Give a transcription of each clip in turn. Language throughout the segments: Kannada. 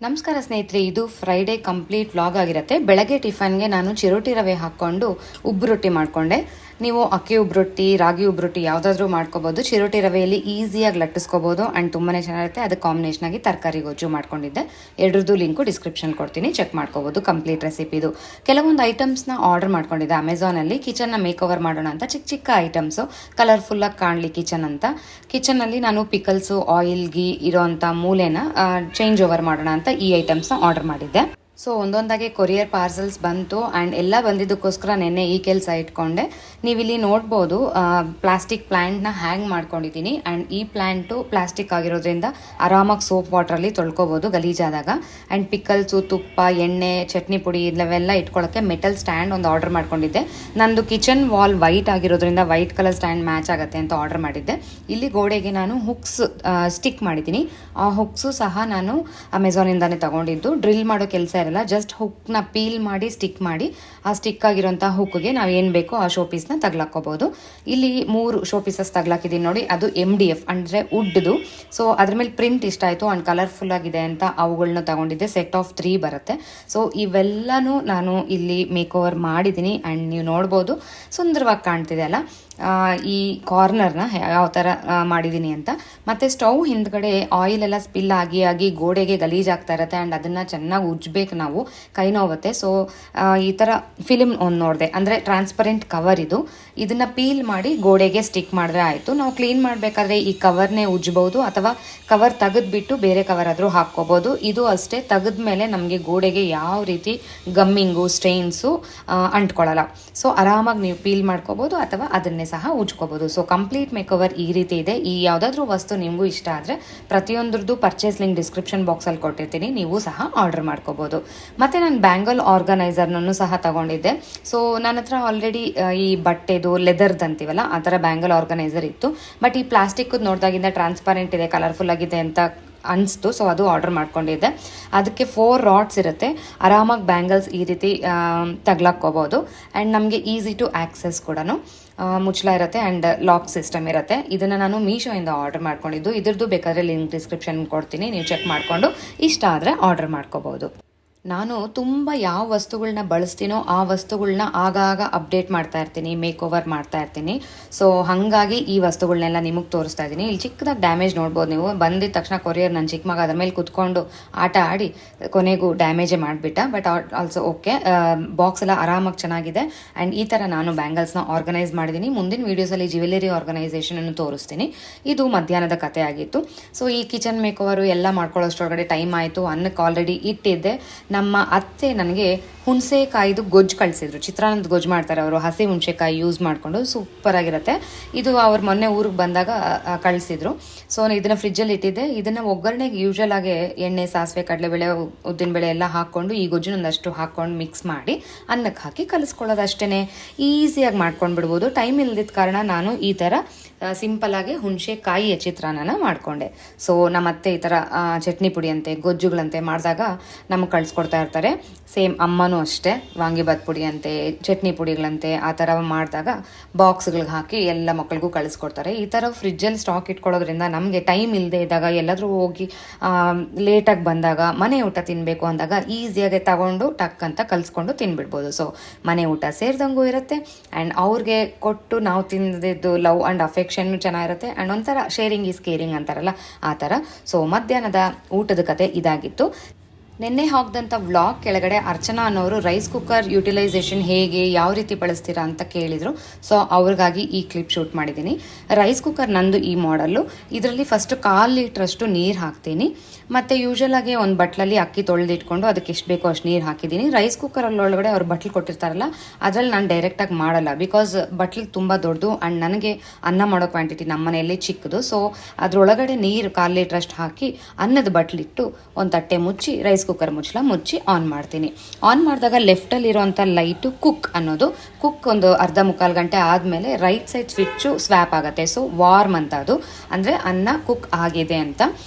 ನಮಸ್ಕಾರ ಸ್ನೇಹಿತರೆ, ಇದು ಫ್ರೈಡೇ ಕಂಪ್ಲೀಟ್ ವ್ಲಾಗ್ ಆಗಿರುತ್ತೆ. ಬೆಳಗ್ಗೆ ಟಿಫನ್ಗೆ ನಾನು ಚಿರೋಟಿ ರವೆ ಹಾಕ್ಕೊಂಡು ಉಬ್ಬು ರೊಟ್ಟಿ ಮಾಡಿಕೊಂಡೆ. ನೀವು ಅಕ್ಕಿ ಉಬ್ಬು ರೊಟ್ಟಿ, ರಾಗಿ ಉಬ್ಬು ರೊಟ್ಟಿ ಯಾವುದಾದ್ರೂ ಮಾಡ್ಕೋಬೋದು. ಚಿರೋಟಿ ರವೆಯಲ್ಲಿ ಈಸಿಯಾಗಿ ಲಟ್ಟಿಸ್ಕೋಬೋದು ಆ್ಯಂಡ್ ತುಂಬಾ ಚೆನ್ನಾಗಿರುತ್ತೆ. ಅದಕ್ಕೆ ಕಾಂಬಿನೇಷನಾಗಿ ತರಕಾರಿ ಗೊಜ್ಜು ಮಾಡ್ಕೊಂಡಿದ್ದೆ. ಎರಡರದ್ದು ಲಿಂಕು ಡಿಸ್ಕ್ರಿಪ್ಷನ್ ಕೊಡ್ತೀನಿ, ಚೆಕ್ ಮಾಡ್ಕೋಬೋದು. ಕಂಪ್ಲೀಟ್ ರೆಸಿಪಿದು ಕೆಲವೊಂದು ಐಟಮ್ಸ್ನ ಆರ್ಡರ್ ಮಾಡ್ಕೊಂಡಿದ್ದೆ ಅಮೆಝಾನಲ್ಲಿ. ಕಿಚನ್ನ ಮೇಕ್ ಓವರ್ ಮಾಡೋಣ ಅಂತ ಚಿಕ್ಕ ಚಿಕ್ಕ ಐಟಮ್ಸು ಕಲರ್ಫುಲ್ಲಾಗಿ ಕಾಣಲಿ ಕಿಚನ್ ಅಂತ. ಕಿಚನ್ನಲ್ಲಿ ನಾನು ಪಿಕಲ್ಸು, ಆಯಿಲ್, ಗೀ ಇರೋವಂಥ ಮೂಲೆನ ಚೇಂಜ್ ಓವರ್ ಮಾಡೋಣ ಅಂತ ಈ ಐಟಮ್ಸ್ನ ಆರ್ಡರ್ ಮಾಡಿದ್ದೆ. ಸೊ ಒಂದೊಂದಾಗಿ ಕೊರಿಯರ್ ಪಾರ್ಸಲ್ಸ್ ಬಂತು ಆ್ಯಂಡ್ ಎಲ್ಲ ಬಂದಿದ್ದಕ್ಕೋಸ್ಕರ ನೆನ್ನೆ ಈ ಕೆಲಸ ಇಟ್ಕೊಂಡೆ. ನೀವಿಲ್ಲಿ ನೋಡ್ಬೋದು ಪ್ಲಾಸ್ಟಿಕ್ ಪ್ಲ್ಯಾಂಟ್ನ ಹ್ಯಾಂಗ್ ಮಾಡ್ಕೊಂಡಿದ್ದೀನಿ. ಆ್ಯಂಡ್ ಈ ಪ್ಲ್ಯಾಂಟು ಪ್ಲಾಸ್ಟಿಕ್ ಆಗಿರೋದ್ರಿಂದ ಆರಾಮಾಗಿ ಸೋಪ್ ವಾಟ್ರಲ್ಲಿ ತೊಳ್ಕೊಬೋದು ಗಲೀಜಾದಾಗ. ಆ್ಯಂಡ್ ಪಿಕಲ್ಸು, ತುಪ್ಪ, ಎಣ್ಣೆ, ಚಟ್ನಿ ಪುಡಿ ಇವೆಲ್ಲ ಇಟ್ಕೊಳ್ಳೋಕ್ಕೆ ಮೆಟಲ್ ಸ್ಟ್ಯಾಂಡ್ ಒಂದು ಆರ್ಡರ್ ಮಾಡ್ಕೊಂಡಿದ್ದೆ. ನಂದು ಕಿಚನ್ ವಾಲ್ ವೈಟ್ ಆಗಿರೋದ್ರಿಂದ ವೈಟ್ ಕಲರ್ ಸ್ಟ್ಯಾಂಡ್ ಮ್ಯಾಚ್ ಆಗುತ್ತೆ ಅಂತ ಆರ್ಡರ್ ಮಾಡಿದ್ದೆ. ಇಲ್ಲಿ ಗೋಡೆಗೆ ನಾನು ಹುಕ್ಸ್ ಸ್ಟಿಕ್ ಮಾಡಿದ್ದೀನಿ. ಆ ಹುಕ್ಸು ಸಹ ನಾನು ಅಮೆಝಾನಿಂದಾನೇ ತೊಗೊಂಡಿದ್ದು. ಡ್ರಿಲ್ ಮಾಡೋ ಕೆಲಸ ಇರಲ್ಲ, ಜಸ್ಟ್ ಹುಕ್ನ ಪೀಲ್ ಮಾಡಿ ಸ್ಟಿಕ್ ಮಾಡಿ ಆ ಸ್ಟಿಕ್ ಆಗಿರೋಂಥ ಹುಕ್ಗೆ ನಾವು ಏನು ಬೇಕೋ ಆ ಶೋ ಪೀಸ್ನ ತಗ್ಲಾಕೋಬೋದು. ಇಲ್ಲಿ 3 ಶೋ ಪೀಸಸ್ ತಗ್ಲಾಕಿದ್ದೀನಿ ನೋಡಿ. ಅದು MDF ಅಂದರೆ ವುಡ್ದು. ಸೊ ಅದ್ರ ಮೇಲೆ ಪ್ರಿಂಟ್ ಇಷ್ಟ ಆಯಿತು ಆ್ಯಂಡ್ ಕಲರ್ಫುಲ್ ಆಗಿದೆ ಅಂತ ಅವುಗಳನ್ನ ತಗೊಂಡಿದ್ದೆ. ಸೆಟ್ ಆಫ್ 3 ಬರುತ್ತೆ. ಸೊ ಇವೆಲ್ಲನೂ ನಾನು ಇಲ್ಲಿ ಮೇಕ್ ಓವರ್ ಮಾಡಿದ್ದೀನಿ ಆ್ಯಂಡ್ ನೀವು ನೋಡ್ಬೋದು ಸುಂದರವಾಗಿ ಕಾಣ್ತಿದೆ ಅಲ್ಲ ಈ ಕಾರ್ನರ್ನ ಯಾವ ಥರ ಮಾಡಿದ್ದೀನಿ ಅಂತ. ಮತ್ತು ಸ್ಟವ್ ಹಿಂದ್ಗಡೆ ಆಯಿಲ್ ಎಲ್ಲ ಸ್ಪಿಲ್ ಆಗಿ ಗೋಡೆಗೆ ಗಲೀಜಾಗ್ತಾ ಇರುತ್ತೆ ಆ್ಯಂಡ್ ಅದನ್ನು ಚೆನ್ನಾಗಿ ಉಜ್ಬೇಕು, ನಾವು ಕೈ ನೋವುತ್ತೆ. ಸೊ ಈ ಥರ ಫಿಲ್ಮ್ ಒಂದು ನೋಡಿದೆ, ಅಂದರೆ ಟ್ರಾನ್ಸ್ಪರೆಂಟ್ ಕವರ್ ಇದು. ಇದನ್ನು ಪೀಲ್ ಮಾಡಿ ಗೋಡೆಗೆ ಸ್ಟಿಕ್ ಮಾಡಿದ್ರೆ ಆಯಿತು. ನಾವು ಕ್ಲೀನ್ ಮಾಡಬೇಕಾದ್ರೆ ಈ ಕವರ್ನೇ ಉಜ್ಬೋದು ಅಥವಾ ಕವರ್ ತೆಗೆದ್ಬಿಟ್ಟು ಬೇರೆ ಕವರ್ ಆದರೂ ಹಾಕ್ಕೋಬೋದು. ಇದು ಅಷ್ಟೇ, ತೆಗೆದ ಮೇಲೆ ನಮಗೆ ಗೋಡೆಗೆ ಯಾವ ರೀತಿ ಗಮ್ಮಿಂಗು, ಸ್ಟ್ರೈನ್ಸು ಅಂಟ್ಕೊಳ್ಳಲ್ಲ. ಸೊ ಆರಾಮಾಗಿ ನೀವು ಪೀಲ್ ಮಾಡ್ಕೋಬೋದು ಅಥವಾ ಅದನ್ನೇ ಸಹ ಉಜ್ಕೋಬೋದು. ಸೊ ಕಂಪ್ಲೀಟ್ ಮೇಕ್ ಓವರ್ ಈ ರೀತಿ ಇದೆ. ಈ ಯಾವುದಾದ್ರೂ ವಸ್ತು ನಿಮಗೂ ಇಷ್ಟ ಆದರೆ ಪ್ರತಿಯೊಂದ್ರದ್ದು ಪರ್ಚೇಸ್ ಲಿಂಕ್ ಡಿಸ್ಕ್ರಿಪ್ಷನ್ ಬಾಕ್ಸಲ್ಲಿ ಕೊಟ್ಟಿರ್ತೀನಿ, ನೀವು ಸಹ ಆರ್ಡರ್ ಮಾಡ್ಕೋಬೋದು. ಮತ್ತು ನಾನು ಬ್ಯಾಂಗಲ್ ಆರ್ಗನೈಸರ್ನೂ ಸಹ ತಗೊಂಡಿದ್ದೆ. ಸೊ ನನ್ನ ಹತ್ರ ಆಲ್ರೆಡಿ ಈ ಬಟ್ಟೆದು ಲೆದರ್ದು ಅಂತೀವಲ್ಲ ಆ ಥರ ಬ್ಯಾಂಗಲ್ ಆರ್ಗನೈಸರ್ ಇತ್ತು. ಬಟ್ ಈ ಪ್ಲಾಸ್ಟಿಕ್ದು ನೋಡಿದಾಗಿಂದ ಟ್ರಾನ್ಸ್ಪರೆಂಟ್ ಇದೆ, ಕಲರ್ಫುಲ್ ಆಗಿದೆ ಅಂತ ಅನಿಸ್ತು. ಸೊ ಅದು ಆರ್ಡರ್ ಮಾಡ್ಕೊಂಡಿದ್ದೆ. ಅದಕ್ಕೆ 4 ರಾಡ್ಸ್ ಇರುತ್ತೆ. ಆರಾಮಾಗಿ ಬ್ಯಾಂಗಲ್ಸ್ ಈ ರೀತಿ ತಗ್ಲಾಕ್ಕೋಬೋದು ಆ್ಯಂಡ್ ನಮಗೆ ಈಸಿ ಟು ಆ್ಯಕ್ಸೆಸ್ ಕೂಡ. ಮುಚ್ಚಳ ಇರುತ್ತೆ ಆ್ಯಂಡ್ ಲಾಕ್ ಸಿಸ್ಟಮ್ ಇರುತ್ತೆ. ಇದನ್ನು ನಾನು ಮೀಶೋಯಿಂದ ಆರ್ಡರ್ ಮಾಡ್ಕೊಂಡಿದ್ದು. ಇದ್ರದ್ದು ಬೇಕಾದರೆ ಲಿಂಕ್ ಡಿಸ್ಕ್ರಿಪ್ಷನ್ ಕೊಡ್ತೀನಿ, ನೀವು ಚೆಕ್ ಮಾಡಿಕೊಂಡು ಇಷ್ಟ ಆದರೆ ಆರ್ಡರ್ ಮಾಡ್ಕೋಬೋದು. ನಾನು ತುಂಬ ಯಾವ ವಸ್ತುಗಳನ್ನ ಬಳಸ್ತೀನೋ ಆ ವಸ್ತುಗಳನ್ನ ಆಗಾಗ ಅಪ್ಡೇಟ್ ಮಾಡ್ತಾ ಇರ್ತೀನಿ, ಮೇಕ್ ಓವರ್ ಮಾಡ್ತಾ ಇರ್ತೀನಿ. ಸೊ ಹಾಗಾಗಿ ಈ ವಸ್ತುಗಳನ್ನೆಲ್ಲ ನಿಮಗೆ ತೋರಿಸ್ತಾ ಇದ್ದೀನಿ. ಇಲ್ಲಿ ಚಿಕ್ಕದಾಗಿ ಡ್ಯಾಮೇಜ್ ನೋಡ್ಬೋದು ನೀವು. ಬಂದಿದ್ದ ತಕ್ಷಣ ಕೊರಿಯರ್ ನನ್ನ ಚಿಕ್ಕ ಮಗ ಅದ್ರ ಮೇಲೆ ಕುತ್ಕೊಂಡು ಆಟ ಆಡಿ ಕೊನೆಗೂ ಡ್ಯಾಮೇಜೇ ಮಾಡಿಬಿಟ್ಟ. ಬಟ್ ಆಲ್ಸೋ ಓಕೆ, ಬಾಕ್ಸ್ ಎಲ್ಲ ಆರಾಮಾಗಿ ಚೆನ್ನಾಗಿದೆ. ಆ್ಯಂಡ್ ಈ ಥರ ನಾನು ಬ್ಯಾಂಗಲ್ಸ್ನ ಆರ್ಗನೈಸ್ ಮಾಡಿದ್ದೀನಿ. ಮುಂದಿನ ವೀಡಿಯೋಸಲ್ಲಿ ಜ್ಯುವೆಲರಿ ಆರ್ಗನೈಸೇಷನನ್ನು ತೋರಿಸ್ತೀನಿ. ಇದು ಮಧ್ಯಾಹ್ನದ ಕತೆ ಆಗಿತ್ತು. ಸೊ ಈ ಕಿಚನ್ ಮೇಕ್ ಓವರು ಎಲ್ಲ ಮಾಡ್ಕೊಳ್ಳೋಷ್ಟೊಳಗಡೆ ಟೈಮ್ ಆಯಿತು. ಅನ್ನಕ್ಕೆ ಆಲ್ರೆಡಿ ಇಟ್ಟಿದ್ದೆ. ನಮ್ಮ ಅತ್ತೆ ನನಗೆ ಹುಣಸೆಕಾಯಿದು ಗೊಜ್ಜು ಕಳಿಸಿದ್ರು. ಚಿತ್ರಾನ್ನದ ಗೊಜ್ಜು ಮಾಡ್ತಾರೆ ಅವರು, ಹಸಿ ಹುಣಸೆಕಾಯಿ ಯೂಸ್ ಮಾಡಿಕೊಂಡು, ಸೂಪರ್ ಆಗಿರುತ್ತೆ. ಇದು ಅವ್ರು ಮೊನ್ನೆ ಊರಿಗೆ ಬಂದಾಗ ಕಳಿಸಿದ್ರು. ಸೊ ಇದನ್ನು ಫ್ರಿಜ್ಜಲ್ಲಿ ಇಟ್ಟಿದ್ದೆ. ಇದನ್ನು ಒಗ್ಗರಣೆಗೆ ಯೂಶಲ್ ಆಗಿ ಎಣ್ಣೆ, ಸಾಸಿವೆ, ಕಡಲೆಬೇಳೆ, ಉದ್ದಿನಬೇಳೆ ಎಲ್ಲ ಹಾಕ್ಕೊಂಡು ಈ ಗೊಜ್ಜಿನೊಂದಷ್ಟು ಹಾಕ್ಕೊಂಡು ಮಿಕ್ಸ್ ಮಾಡಿ ಅನ್ನಕ್ಕೆ ಹಾಕಿ ಕಲಿಸ್ಕೊಳ್ಳೋದು ಅಷ್ಟೇ. ಈಸಿಯಾಗಿ ಮಾಡ್ಕೊಂಡು ಬಿಡ್ಬೋದು. ಟೈಮ್ ಇಲ್ದಿದ್ದ ಕಾರಣ ನಾನು ಈ ಥರ ಸಿಂಪಲ್ಲಾಗಿ ಹುಣಸೆಕಾಯಿಯ ಚಿತ್ರಾನ್ನ ಮಾಡಿಕೊಂಡೆ. ಸೊ ನಮ್ಮ ಅತ್ತೆ ಈ ಥರ ಚಟ್ನಿ ಪುಡಿ ಅಂತೆ, ಗೊಜ್ಜುಗಳಂತೆ ಮಾಡಿದಾಗ ನಮಗೆ ಕಳಿಸ್ಕೊಡ್ತಾ ಇರ್ತಾರೆ. ಸೇಮ್ ಅಮ್ಮನೂ ಅಷ್ಟೇ, ವಾಂಗಿಬಾತ್ ಪುಡಿ ಅಂತೆ, ಚಟ್ನಿ ಪುಡಿಗಳಂತೆ ಆ ಥರ ಮಾಡಿದಾಗ ಬಾಕ್ಸ್ಗಳಿಗೆ ಹಾಕಿ ಎಲ್ಲ ಮಕ್ಕಳಿಗೂ ಕಳಿಸ್ಕೊಡ್ತಾರೆ. ಈ ಥರ ಫ್ರಿಜ್ಜಲ್ಲಿ ಸ್ಟಾಕ್ ಇಟ್ಕೊಳ್ಳೋದ್ರಿಂದ ನಮಗೆ ಟೈಮ್ ಇಲ್ಲದೆ ಇದ್ದಾಗ, ಎಲ್ಲಾದರೂ ಹೋಗಿ ಲೇಟಾಗಿ ಬಂದಾಗ, ಮನೆ ಊಟ ತಿನ್ನಬೇಕು ಅಂದಾಗ ಈಸಿಯಾಗಿ ತಗೊಂಡು ಟಕ್ ಅಂತ ಕಲಿಸ್ಕೊಂಡು ತಿನ್ಬಿಡ್ಬೋದು. ಸೊ ಮನೆ ಊಟ ಸೇರಿದಂಗೂ ಇರುತ್ತೆ ಆ್ಯಂಡ್ ಅವ್ರಿಗೆ ಕೊಟ್ಟು ನಾವು ತಿಂದಿದ್ದು ಲವ್ ಆ್ಯಂಡ್ ಅಫೆಕ್ಷನ್ ಚೆನ್ನಾಗಿರುತ್ತೆ. ಆ್ಯಂಡ್ ಒಂಥರ ಶೇರಿಂಗ್ ಈಸ್ ಕೇರಿಂಗ್ ಅಂತಾರಲ್ಲ ಆ ಥರ. ಸೊ ಮಧ್ಯಾಹ್ನದ ಊಟದ ಕತೆ ಇದಾಗಿತ್ತು. ನಿನ್ನೆ ಹಾಕಿದಂಥ ವ್ಲಾಗ್ ಕೆಳಗಡೆ ಅರ್ಚನಾ ಅನ್ನೋರು ರೈಸ್ ಕುಕ್ಕರ್ ಯುಟಿಲೈಸೇಷನ್ ಹೇಗೆ, ಯಾವ ರೀತಿ ಬಳಸ್ತೀರಾ ಅಂತ ಕೇಳಿದರು. ಸೊ ಅವ್ರಿಗಾಗಿ ಈ ಕ್ಲಿಪ್ ಶೂಟ್ ಮಾಡಿದ್ದೀನಿ. ರೈಸ್ ಕುಕ್ಕರ್ ನಂದು ಈ ಮಾಡಲ್ಲು. ಇದರಲ್ಲಿ ಫಸ್ಟ್ 1/4 ಲೀಟ್ರಷ್ಟು ನೀರು ಹಾಕ್ತೀನಿ. ಮತ್ತು ಯೂಶಲಾಗಿ ಒಂದು ಬಟ್ಲಲ್ಲಿ ಅಕ್ಕಿ ತೊಳೆದಿಟ್ಕೊಂಡು ಅದಕ್ಕೆ ಎಷ್ಟು ಬೇಕೋ ಅಷ್ಟು ನೀರು ಹಾಕಿದ್ದೀನಿ. ರೈಸ್ ಕುಕ್ಕರಲ್ಲೊಳಗಡೆ ಅವ್ರು ಬಟ್ಲು ಕೊಟ್ಟಿರ್ತಾರಲ್ಲ ಅದರಲ್ಲಿ ನಾನು ಡೈರೆಕ್ಟಾಗಿ ಮಾಡಲ್ಲ. ಬಿಕಾಸ್ ಬಟ್ಲು ತುಂಬ ದೊಡ್ಡದು ಆ್ಯಂಡ್ ನನಗೆ ಅನ್ನ ಮಾಡೋ ಕ್ವಾಂಟಿಟಿ ನಮ್ಮ ಮನೆಯಲ್ಲಿ ಚಿಕ್ಕದು. ಸೊ ಅದರೊಳಗಡೆ ನೀರು 1/4 ಲೀಟ್ರಷ್ಟು ಹಾಕಿ ಅನ್ನದ ಬಟ್ಲಿಟ್ಟು ಒಂದು ತಟ್ಟೆ ಮುಚ್ಚಿ ರೈಸ್ ಕುಕ್ಕರ್ ಮುಚ್ಚಿ ಆನ್ ಮಾಡ್ತೀನಿ. ಆನ್ ಮಾಡಿದಾಗ ಲೆಫ್ಟಲ್ಲಿರೋಂಥ ಲೈಟು ಕುಕ್ ಅನ್ನೋದು, ಕುಕ್ ಒಂದು ಅರ್ಧ ಮುಕ್ಕಾಲು ಗಂಟೆ ಆದಮೇಲೆ ರೈಟ್ ಸೈಡ್ ಸ್ವಿಚ್ಚು ಸ್ವ್ಯಾಪ್ ಆಗುತ್ತೆ. ಸೊ ವಾರ್ಮ್ ಅಂತ ಅದು, ಅಂದರೆ ಅನ್ನ ಕುಕ್ ಆಗಿದೆ ಅಂತ.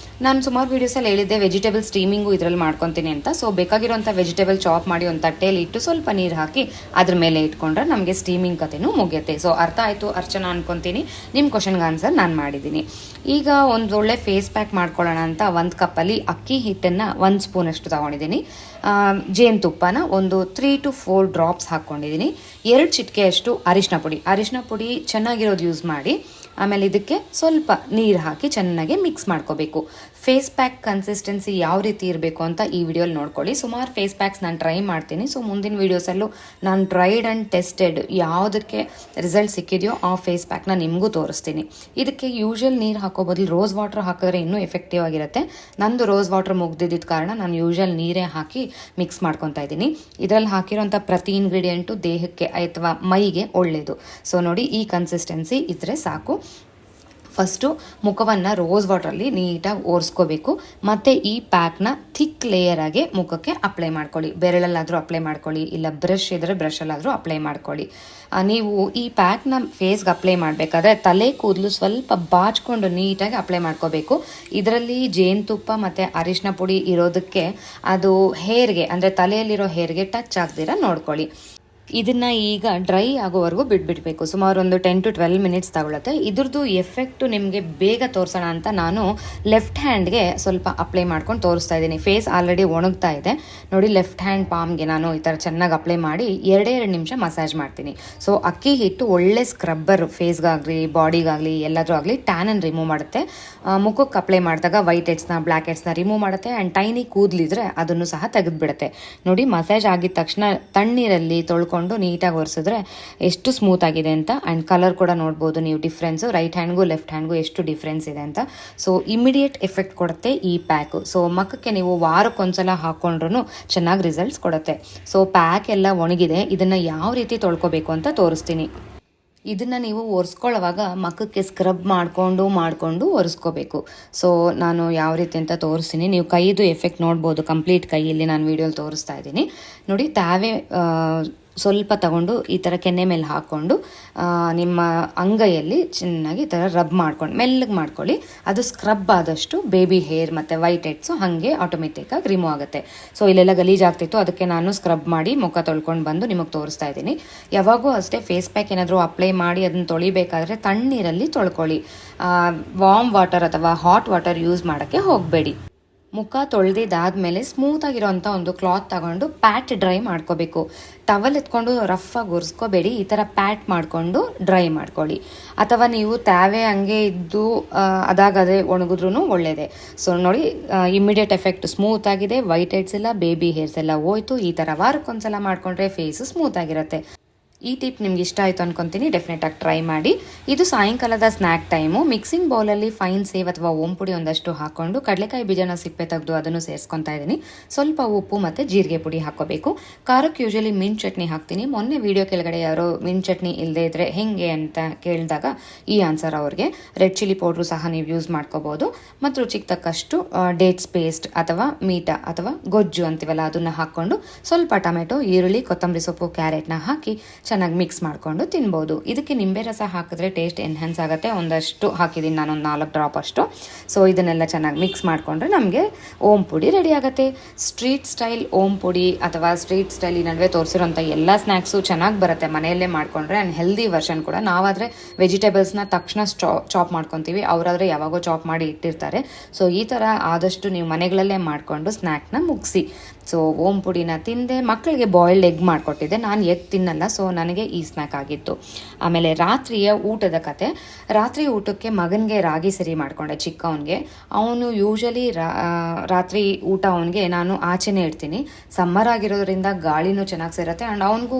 ನಾನು ಸುಮಾರು ವೀಡಿಯೋಸಲ್ಲಿ ಹೇಳಿದ್ದೆ ವೆಜಿಟೇಬಲ್ ಸ್ಟೀಮಿಂಗು ಇದರಲ್ಲಿ ಮಾಡ್ಕೊತೀನಿ ಅಂತ. ಸೊ ಬೇಕಾಗಿರೋಂಥ ವೆಜಿಟೇಬಲ್ ಚಾಪ್ ಮಾಡಿ ಒಂದು ತಟ್ಟೆಯಲ್ಲಿ ಇಟ್ಟು ಸ್ವಲ್ಪ ನೀರು ಹಾಕಿ ಅದ್ರ ಮೇಲೆ ಇಟ್ಕೊಂಡ್ರೆ ನಮಗೆ ಸ್ಟೀಮಿಂಗ್ ಕಥೆನೂ ಮುಗಿಯುತ್ತೆ. ಸೊ ಅರ್ಥ ಆಯಿತು ಅರ್ಚನಾ ಅನ್ಕೊತೀನಿ. ನಿಮ್ಮ ಕ್ವಶನ್ಗೆ ಆನ್ಸರ್ ನಾನು ಮಾಡಿದ್ದೀನಿ. ಈಗ ಒಂದು ಒಳ್ಳೆ ಫೇಸ್ ಪ್ಯಾಕ್ ಮಾಡ್ಕೊಳ್ಳೋಣ ಅಂತ 1 ಕಪ್ಪಲ್ಲಿ ಅಕ್ಕಿ ಹಿಟ್ಟನ್ನು 1 ಸ್ಪೂನಷ್ಟು ತೊಗೊಂಡಿದ್ದೀನಿ. ಜೇನುತುಪ್ಪನ ಒಂದು 3 to 4 ಡ್ರಾಪ್ಸ್ ಹಾಕ್ಕೊಂಡಿದ್ದೀನಿ. 2 ಚಿಟಿಕೆಯಷ್ಟು ಅರಿಶಿನ ಪುಡಿ ಚೆನ್ನಾಗಿರೋದು ಯೂಸ್ ಮಾಡಿ. ಆಮೇಲೆ ಇದಕ್ಕೆ ಸ್ವಲ್ಪ ನೀರು ಹಾಕಿ ಚೆನ್ನಾಗಿ ಮಿಕ್ಸ್ ಮಾಡ್ಕೋಬೇಕು. ಫೇಸ್ ಪ್ಯಾಕ್ ಕನ್ಸಿಸ್ಟೆನ್ಸಿ ಯಾವ ರೀತಿ ಇರಬೇಕು ಅಂತ ಈ ವಿಡಿಯೋಲಿ ನೋಡ್ಕೊಳ್ಳಿ. ಸುಮಾರು ಫೇಸ್ ಪ್ಯಾಕ್ಸ್ ನಾನು ಟ್ರೈ ಮಾಡ್ತೀನಿ. ಸೊ ಮುಂದಿನ ವೀಡಿಯೋಸಲ್ಲೂ ನಾನು ಟ್ರೈಡ್ ಆ್ಯಂಡ್ ಟೆಸ್ಟೆಡ್ ಯಾವುದಕ್ಕೆ ರಿಸಲ್ಟ್ ಸಿಕ್ಕಿದೆಯೋ ಆ ಫೇಸ್ ಪ್ಯಾಕ್ನ ನಿಮಗೂ ತೋರಿಸ್ತೀನಿ. ಇದಕ್ಕೆ ಯೂಶುವಲ್ ನೀರು ಹಾಕೋ ಬದಲು ರೋಸ್ ವಾಟರ್ ಹಾಕಿದ್ರೆ ಇನ್ನೂ ಎಫೆಕ್ಟಿವ್ ಆಗಿರುತ್ತೆ. ನಂದು ರೋಸ್ ವಾಟರ್ ಮುಗ್ದಿದ್ದ ಕಾರಣ ನಾನು ಯೂಶುವಲ್ ನೀರೇ ಹಾಕಿ ಮಿಕ್ಸ್ ಮಾಡ್ಕೊತಾ ಇದ್ದೀನಿ. ಇದರಲ್ಲಿ ಹಾಕಿರೋಂಥ ಪ್ರತಿ ಇಂಗ್ರೀಡಿಯೆಂಟು ದೇಹಕ್ಕೆ ಅಥವಾ ಮೈಗೆ ಒಳ್ಳೆಯದು. ಸೊ ನೋಡಿ, ಈ ಕನ್ಸಿಸ್ಟೆನ್ಸಿ ಇದ್ದರೆ ಸಾಕು. ಫಸ್ಟು ಮುಖವನ್ನು ರೋಸ್ ವಾಟ್ರಲ್ಲಿ ನೀಟಾಗಿ ಒರೆಸ್ಕೋಬೇಕು. ಮತ್ತು ಈ ಪ್ಯಾಕ್ನ ಥಿಕ್ ಲೇಯರಾಗಿ ಮುಖಕ್ಕೆ ಅಪ್ಲೈ ಮಾಡ್ಕೊಳ್ಳಿ. ಬೆರಳಲ್ಲಾದರೂ ಅಪ್ಲೈ ಮಾಡ್ಕೊಳ್ಳಿ, ಇಲ್ಲ ಬ್ರಷ್ ಇದ್ದರೆ ಬ್ರಷಲ್ಲಾದರೂ ಅಪ್ಲೈ ಮಾಡ್ಕೊಳ್ಳಿ. ನೀವು ಈ ಪ್ಯಾಕ್ನ ಫೇಸ್ಗೆ ಅಪ್ಲೈ ಮಾಡಬೇಕಾದ್ರೆ ತಲೆ ಕೂದಲು ಸ್ವಲ್ಪ ಬಾಚ್ಕೊಂಡು ನೀಟಾಗಿ ಅಪ್ಲೈ ಮಾಡ್ಕೋಬೇಕು. ಇದರಲ್ಲಿ ಜೇನುತುಪ್ಪ ಮತ್ತು ಅರಿಶಿನ ಪುಡಿ ಇರೋದಕ್ಕೆ ಅದು ಹೇರ್ಗೆ, ಅಂದರೆ ತಲೆಯಲ್ಲಿರೋ ಹೇರ್ಗೆ ಟಚ್ ಆಗ್ದಿರ ನೋಡ್ಕೊಳ್ಳಿ. ಇದನ್ನು ಈಗ ಡ್ರೈ ಆಗೋವರೆಗೂ ಬಿಟ್ಬಿಡಬೇಕು. ಸುಮಾರು ಒಂದು 10 to 12 ಮಿನಿಟ್ಸ್ ತಗೊಳುತ್ತೆ. ಇದ್ರದ್ದು ಎಫೆಕ್ಟು ನಿಮಗೆ ಬೇಗ ತೋರಿಸೋಣ ಅಂತ ನಾನು ಲೆಫ್ಟ್ ಹ್ಯಾಂಡ್ಗೆ ಸ್ವಲ್ಪ ಅಪ್ಲೈ ಮಾಡ್ಕೊಂಡು ತೋರಿಸ್ತಾ ಇದ್ದೀನಿ. ಫೇಸ್ ಆಲ್ರೆಡಿ ಒಣಗ್ತಾ ಇದೆ ನೋಡಿ. ಲೆಫ್ಟ್ ಹ್ಯಾಂಡ್ ಪಾಮ್ಗೆ ನಾನು ಈ ಥರ ಚೆನ್ನಾಗಿ ಅಪ್ಲೈ ಮಾಡಿ 2 ನಿಮಿಷ ಮಸಾಜ್ ಮಾಡ್ತೀನಿ. ಸೊ ಅಕ್ಕಿ ಹಿಟ್ಟು ಒಳ್ಳೆ ಸ್ಕ್ರಬ್ಬರ್, ಫೇಸ್ಗಾಗಲಿ ಬಾಡಿಗಾಗಲಿ ಎಲ್ಲಾದರೂ ಆಗಲಿ ಟ್ಯಾನನ್ನು ರಿಮೂವ್ ಮಾಡುತ್ತೆ. ಮುಖಕ್ಕೆ ಅಪ್ಲೈ ಮಾಡಿದಾಗ ವೈಟ್ ಹೆಡ್ಸ್ನ ಬ್ಲ್ಯಾಕ್ ಹೆಡ್ಸ್ನ ರಿಮೂವ್ ಮಾಡುತ್ತೆ. ಆ್ಯಂಡ್ ಟೈನಿ ಕೂದಲಿದ್ರೆ ಅದನ್ನು ಸಹ ತೆಗೆದುಬಿಡುತ್ತೆ. ನೋಡಿ, ಮಸಾಜ್ ಆಗಿದ ತಕ್ಷಣ ತಣ್ಣೀರಲ್ಲಿ ತೊಳ್ಕೊಂಡು ನೀಟಾಗಿ ಒರೆಸಿದ್ರೆ ಎಷ್ಟು ಸ್ಮೂತ್ ಆಗಿದೆ ಅಂತ. ಆ್ಯಂಡ್ ಕಲರ್ ಕೂಡ ನೋಡ್ಬೋದು ನೀವು ಡಿಫ್ರೆನ್ಸು, ರೈಟ್ ಹ್ಯಾಂಡ್ಗೂ ಲೆಫ್ಟ್ ಹ್ಯಾಂಡ್ಗೂ ಎಷ್ಟು ಡಿಫ್ರೆನ್ಸ್ ಇದೆ ಅಂತ. ಸೊ ಇಮಿಡಿಯೇಟ್ ಎಫೆಕ್ಟ್ ಕೊಡುತ್ತೆ ಈ ಪ್ಯಾಕು. ಸೊ ಮಕ್ಕಕ್ಕೆ ನೀವು ವಾರಕ್ಕೊಂದ್ಸಲ ಹಾಕ್ಕೊಂಡ್ರೂ ಚೆನ್ನಾಗಿ ರಿಸಲ್ಟ್ಸ್ ಕೊಡುತ್ತೆ. ಸೊ ಪ್ಯಾಕ್ ಎಲ್ಲ ಒಣಗಿದೆ. ಇದನ್ನು ಯಾವ ರೀತಿ ತೊಳ್ಕೊಬೇಕು ಅಂತ ತೋರಿಸ್ತೀನಿ. ಇದನ್ನು ನೀವು ಒರೆಸ್ಕೊಳ್ಳೋವಾಗ ಮಕ್ಕಕ್ಕೆ ಸ್ಕ್ರಬ್ ಮಾಡಿಕೊಂಡು ಒರೆಸ್ಕೋಬೇಕು. ಸೊ ನಾನು ಯಾವ ರೀತಿ ಅಂತ ತೋರಿಸ್ತೀನಿ. ನೀವು ಕೈದು ಎಫೆಕ್ಟ್ ನೋಡ್ಬೋದು. ಕಂಪ್ಲೀಟ್ ಕೈಯಲ್ಲಿ ನಾನು ವೀಡಿಯೋಲಿ ತೋರಿಸ್ತಾ ಇದ್ದೀನಿ ನೋಡಿ. ತಾವೇ ಸ್ವಲ್ಪ ತಗೊಂಡು ಈ ಥರ ಕೆನ್ನೆ ಮೇಲೆ ಹಾಕ್ಕೊಂಡು ನಿಮ್ಮ ಅಂಗೈಯಲ್ಲಿ ಚೆನ್ನಾಗಿ ಈ ಥರ ರಬ್ ಮಾಡ್ಕೊಂಡು ಮೆಲ್ಲಗೆ ಮಾಡ್ಕೊಳ್ಳಿ. ಅದು ಸ್ಕ್ರಬ್ ಆದಷ್ಟು ಬೇಬಿ ಹೇರ್ ಮತ್ತು ವೈಟ್ ಹೆಡ್ಸು ಹಾಗೆ ಆಟೋಮೆಟಿಕ್ಕಾಗಿ ರಿಮೂವ್ ಆಗುತ್ತೆ. ಸೊ ಇಲ್ಲೆಲ್ಲ ಗಲೀಜಾಗ್ತಿತ್ತು, ಅದಕ್ಕೆ ನಾನು ಸ್ಕ್ರಬ್ ಮಾಡಿ ಮುಖ ತೊಳ್ಕೊಂಡು ಬಂದು ನಿಮಗೆ ತೋರಿಸ್ತಾ ಇದ್ದೀನಿ. ಯಾವಾಗೂ ಅಷ್ಟೇ ಫೇಸ್ ಪ್ಯಾಕ್ ಏನಾದರೂ ಅಪ್ಲೈ ಮಾಡಿ ಅದನ್ನು ತೊಳಿಬೇಕಾದ್ರೆ ತಣ್ಣೀರಲ್ಲಿ ತೊಳ್ಕೊಳ್ಳಿ. ವಾರ್ಮ್ ವಾಟರ್ ಅಥವಾ ಹಾಟ್ ವಾಟರ್ ಯೂಸ್ ಮಾಡೋಕ್ಕೆ ಹೋಗಬೇಡಿ. ಮುಖ ತೊಳೆದಿದ್ದಾದಮೇಲೆ ಸ್ಮೂತಾಗಿರೋಂಥ ಒಂದು ಕ್ಲಾತ್ ತಗೊಂಡು ಪ್ಯಾಟ್ ಡ್ರೈ ಮಾಡ್ಕೋಬೇಕು. ಟವಲ್ ಎತ್ಕೊಂಡು ರಫಾಗಿ ಒರೆಸ್ಕೋಬೇಡಿ. ಈ ಥರ ಪ್ಯಾಟ್ ಮಾಡಿಕೊಂಡು ಡ್ರೈ ಮಾಡ್ಕೊಳ್ಳಿ. ಅಥವಾ ನೀವು ತಾವೇ ಹಂಗೆ ಇದ್ದು ಅದಾಗದೇ ಒಣಗಿದ್ರೂ ಒಳ್ಳೆಯದೇ. ಸೊ ನೋಡಿ, ಇಮ್ಮಿಡಿಯೇಟ್ ಎಫೆಕ್ಟ್ ಸ್ಮೂತ್ ಆಗಿದೆ. ವೈಟ್ ಹೆಡ್ಸ್ ಎಲ್ಲ, ಬೇಬಿ ಹೇರ್ಸ್ ಎಲ್ಲ ಹೋಯ್ತು. ಈ ಥರ ವಾರಕ್ಕೊಂದ್ಸಲ ಮಾಡಿಕೊಂಡ್ರೆ ಫೇಸು ಸ್ಮೂತ್ ಆಗಿರುತ್ತೆ. ಈ ಟಿಪ್ ನಿಮ್ಗೆ ಇಷ್ಟ ಆಯಿತು ಅನ್ಕೊತೀನಿ. ಡೆಫಿನೆಟಾಗಿ ಟ್ರೈ ಮಾಡಿ. ಇದು ಸಾಯಂಕಾಲದ ಸ್ನ್ಯಾಕ್ ಟೈಮು. ಮಿಕ್ಸಿಂಗ್ ಬೌಲಲ್ಲಿ ಫೈನ್ ಸೇವ್ ಅಥವಾ ಓಂ ಪುಡಿ ಒಂದಷ್ಟು ಹಾಕ್ಕೊಂಡು ಕಡಲೆಕಾಯಿ ಬೀಜನ ಸಿಪ್ಪೆ ತೆಗೆದು ಅದನ್ನು ಸೇರಿಸ್ಕೊತಾ ಇದ್ದೀನಿ. ಸ್ವಲ್ಪ ಉಪ್ಪು ಮತ್ತು ಜೀರಿಗೆ ಪುಡಿ ಹಾಕ್ಕೋಬೇಕು. ಖಾರಕ್ಕೆ ಯೂಶಲಿ ಮಿಂಟ್ ಚಟ್ನಿ ಹಾಕ್ತೀನಿ. ಮೊನ್ನೆ ವಿಡಿಯೋ ಕೆಳಗಡೆ ಯಾರೋ ಮಿಂಟ್ ಚಟ್ನಿ ಇಲ್ಲದೇ ಇದ್ದರೆ ಹೇಗೆ ಅಂತ ಕೇಳಿದಾಗ ಈ ಆನ್ಸರ್ ಅವ್ರಿಗೆ. ರೆಡ್ ಚಿಲ್ಲಿ ಪೌಡ್ರು ಸಹ ನೀವು ಯೂಸ್ ಮಾಡ್ಕೋಬೋದು. ಮತ್ತು ರುಚಿಗೆ ತಕ್ಕಷ್ಟು ಡೇಟ್ಸ್ ಪೇಸ್ಟ್ ಅಥವಾ ಮೀಟಾ ಅಥವಾ ಗೊಜ್ಜು ಅಂತೀವಲ್ಲ ಅದನ್ನು ಹಾಕ್ಕೊಂಡು ಸ್ವಲ್ಪ ಟೊಮೆಟೊ, ಈರುಳ್ಳಿ, ಕೊತ್ತಂಬರಿ ಸೊಪ್ಪು, ಕ್ಯಾರೆಟ್ನ ಹಾಕಿ ಚೆನ್ನಾಗಿ ಮಿಕ್ಸ್ ಮಾಡಿಕೊಂಡು ತಿನ್ಬೋದು. ಇದಕ್ಕೆ ನಿಂಬೆ ರಸ ಹಾಕಿದ್ರೆ ಟೇಸ್ಟ್ ಎನ್ಹ್ಯಾನ್ಸ್ ಆಗುತ್ತೆ. ಒಂದಷ್ಟು ಹಾಕಿದ್ದೀನಿ ನಾನು, ಒಂದು 4 ಡ್ರಾಪ್ ಅಷ್ಟು. ಸೊ ಇದನ್ನೆಲ್ಲ ಚೆನ್ನಾಗಿ ಮಿಕ್ಸ್ ಮಾಡಿಕೊಂಡ್ರೆ ನಮಗೆ ಓಂ ಪುಡಿ ರೆಡಿ ಆಗುತ್ತೆ. ಸ್ಟ್ರೀಟ್ ಸ್ಟೈಲ್ ಓಂ ಪುಡಿ ಅಥವಾ ಸ್ಟ್ರೀಟ್ ಸ್ಟೈಲ್ ಈ ನಡುವೆ ತೋರಿಸಿರೋಂಥ ಎಲ್ಲ ಸ್ನ್ಯಾಕ್ಸು ಚೆನ್ನಾಗಿ ಬರುತ್ತೆ ಮನೆಯಲ್ಲೇ ಮಾಡಿಕೊಂಡ್ರೆ. ಆ್ಯಂಡ್ ಹೆಲ್ದಿ ವರ್ಷನ್ ಕೂಡ. ನಾವಾದರೆ ವೆಜಿಟೇಬಲ್ಸ್ನ ತಕ್ಷಣ ಚಾಪ್ ಮಾಡ್ಕೊತೀವಿ, ಅವರಾದರೆ ಯಾವಾಗೋ ಚಾಪ್ ಮಾಡಿ ಇಟ್ಟಿರ್ತಾರೆ. ಸೊ ಈ ಥರ ಆದಷ್ಟು ನೀವು ಮನೆಗಳಲ್ಲೇ ಮಾಡಿಕೊಂಡು ಸ್ನ್ಯಾಕ್ನ ಮುಗಿಸಿ. ಸೊ ಓಂ ಪುಡಿನ ತಿಂದೆ. ಮಕ್ಕಳಿಗೆ ಬಾಯ್ಲ್ಡ್ ಎಗ್ ಮಾಡಿಕೊಟ್ಟಿದ್ದೆ. ನಾನು ಎಗ್ ತಿನ್ನಲ್ಲ, ಸೊ ನನಗೆ ಈ ಸ್ನ್ಯಾಕ್ ಆಗಿತ್ತು. ಆಮೇಲೆ ರಾತ್ರಿಯ ಊಟದ ಕತೆ. ರಾತ್ರಿ ಊಟಕ್ಕೆ ಮಗನಿಗೆ ರಾಗಿ ಸರಿ ಮಾಡಿಕೊಂಡೆ, ಚಿಕ್ಕವನಿಗೆ. ಅವನು ಯೂಶಲಿ ರಾತ್ರಿ ಊಟ ಅವನಿಗೆ ನಾನು ಆಚೆನೇ ಇಡ್ತೀನಿ. ಸಮ್ಮರ್ ಆಗಿರೋದ್ರಿಂದ ಗಾಳಿನೂ ಚೆನ್ನಾಗಿ ಸೇರುತ್ತೆ. ಆ್ಯಂಡ್ ಅವನಿಗೂ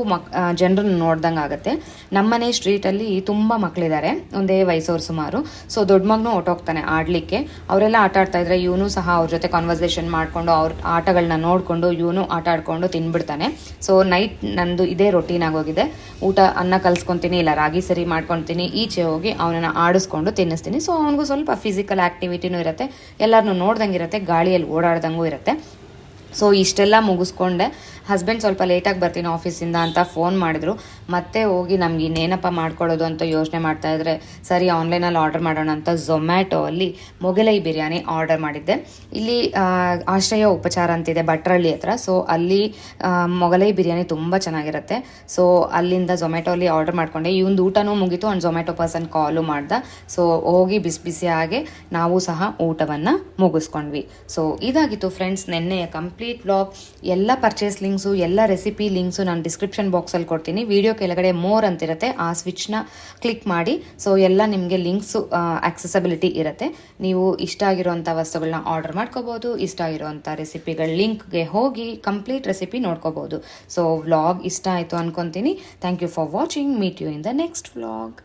ಜನರನ್ನು ನೋಡ್ದಂಗೆ ಆಗುತ್ತೆ. ನಮ್ಮನೆ ಸ್ಟ್ರೀಟಲ್ಲಿ ತುಂಬ ಮಕ್ಕಳಿದ್ದಾರೆ, ಒಂದೇ ವಯಸ್ಸವ್ರು ಸುಮಾರು. ಸೊ ದೊಡ್ಡ ಮಗನೂ ಹೊಟ್ಟೋಗ್ತಾನೆ ಆಡಲಿಕ್ಕೆ. ಅವರೆಲ್ಲ ಆಟ ಆಡ್ತಾಯಿದ್ರೆ ಇವನು ಸಹ ಅವ್ರ ಜೊತೆ ಕಾನ್ವರ್ಸೇಷನ್ ಮಾಡಿಕೊಂಡು ಅವ್ರ ಆಟಗಳನ್ನ ನೋಡಿಕೊಂಡು ಇವನು ಆಟ ಆಡ್ಕೊಂಡು ತಿನ್ಬಿಡ್ತಾನೆ. ಸೊ ನೈಟ್ ನಂದು ಇದೇ ರೊಟೀನ್ ಆಗೋಗಿದೆ. ಊಟ ಅನ್ನ ಕಲ್ಸ್ಕೊತೀನಿ, ಇಲ್ಲ ರಾಗಿ ಸರಿ ಮಾಡ್ಕೊತೀನಿ, ಈಚೆ ಹೋಗಿ ಅವನನ್ನು ಆಡಿಸ್ಕೊಂಡು ತಿನ್ನಿಸ್ತೀನಿ. ಸೊ ಅವನಿಗೂ ಸ್ವಲ್ಪ ಫಿಸಿಕಲ್ ಆ್ಯಕ್ಟಿವಿಟಿನೂ ಇರುತ್ತೆ, ಎಲ್ಲರನ್ನೂ ನೋಡ್ದಂಗೆ ಇರುತ್ತೆ, ಗಾಳಿಯಲ್ಲಿ ಓಡಾಡ್ದಂಗೂ ಇರುತ್ತೆ. ಸೊ ಇಷ್ಟೆಲ್ಲ ಮುಗಿಸ್ಕೊಂಡೆ. ಹಸ್ಬೆಂಡ್ ಸ್ವಲ್ಪ ಲೇಟಾಗಿ ಬರ್ತೀನಿ ಆಫೀಸಿಂದ ಅಂತ ಫೋನ್ ಮಾಡಿದ್ರು. ಮತ್ತೆ ಹೋಗಿ ನಮ್ಗೆ ಇನ್ನೇನಪ್ಪ ಮಾಡ್ಕೊಳ್ಳೋದು ಅಂತ ಯೋಚನೆ ಮಾಡ್ತಾಯಿದ್ರೆ ಸರಿ ಆನ್ಲೈನಲ್ಲಿ ಆರ್ಡರ್ ಮಾಡೋಣ ಅಂತ ಝೊಮ್ಯಾಟೊ ಅಲ್ಲಿ ಮೊಗಲೈ ಬಿರಿಯಾನಿ ಆರ್ಡರ್ ಮಾಡಿದ್ದೆ. ಇಲ್ಲಿ ಆಶ್ರಯ ಉಪಚಾರ ಅಂತಿದೆ ಭಟ್ರಳ್ಳಿ ಹತ್ರ. ಸೊ ಅಲ್ಲಿ ಮೊಗಲೈ ಬಿರಿಯಾನಿ ತುಂಬ ಚೆನ್ನಾಗಿರುತ್ತೆ. ಸೊ ಅಲ್ಲಿಂದ ಝೊಮ್ಯಾಟೊ ಅಲ್ಲಿ ಆರ್ಡರ್ ಮಾಡ್ಕೊಂಡೆ. ಇವಂದು ಊಟನೂ ಮುಗೀತು. ಒಂದು ಝೊಮ್ಯಾಟೊ ಪರ್ಸನ್ ಕಾಲು ಮಾಡ್ದೆ. ಸೊ ಹೋಗಿ ಬಿಸಿ ಬಿಸಿಯಾಗೆ ನಾವು ಸಹ ಊಟವನ್ನು ಮುಗಿಸ್ಕೊಂಡ್ವಿ. ಸೊ ಇದಾಗಿತ್ತು ಫ್ರೆಂಡ್ಸ್ ನೆನ್ನೆಯ ಕಂಪ್ಲೀಟ್ ವ್ಲಾಗ್. ಎಲ್ಲ ಪರ್ಚೇಸ್ ಲಿಂಕ್ಸು, ಎಲ್ಲ ರೆಸಿಪಿ ಲಿಂಕ್ಸು ನಾನು ಡಿಸ್ಕ್ರಿಪ್ಷನ್ ಬಾಕ್ಸಲ್ಲಿ ಕೊಡ್ತೀನಿ. ವಿಡಿಯೋ ಕೆಳಗಡೆ ಮೋರ್ ಅಂತಿರುತ್ತೆ, ಆ ಸ್ವಿಚ್ನ ಕ್ಲಿಕ್ ಮಾಡಿ. ಸೊ ಎಲ್ಲ ನಿಮಗೆ ಲಿಂಕ್ಸು ಆಕ್ಸೆಸಬಿಲಿಟಿ ಇರುತ್ತೆ. ನೀವು ಇಷ್ಟ ಆಗಿರೋಂಥ ವಸ್ತುಗಳನ್ನ ಆರ್ಡರ್ ಮಾಡ್ಕೋಬೋದು. ಇಷ್ಟ ಆಗಿರೋಂಥ ರೆಸಿಪಿಗಳ ಲಿಂಕ್ಗೆ ಹೋಗಿ ಕಂಪ್ಲೀಟ್ ರೆಸಿಪಿ ನೋಡ್ಕೋಬೋದು. ಸೊ ವ್ಲಾಗ್ ಇಷ್ಟ ಆಯಿತು ಅನ್ಕೊತೀನಿ. Thank you for watching. Meet you in the next vlog.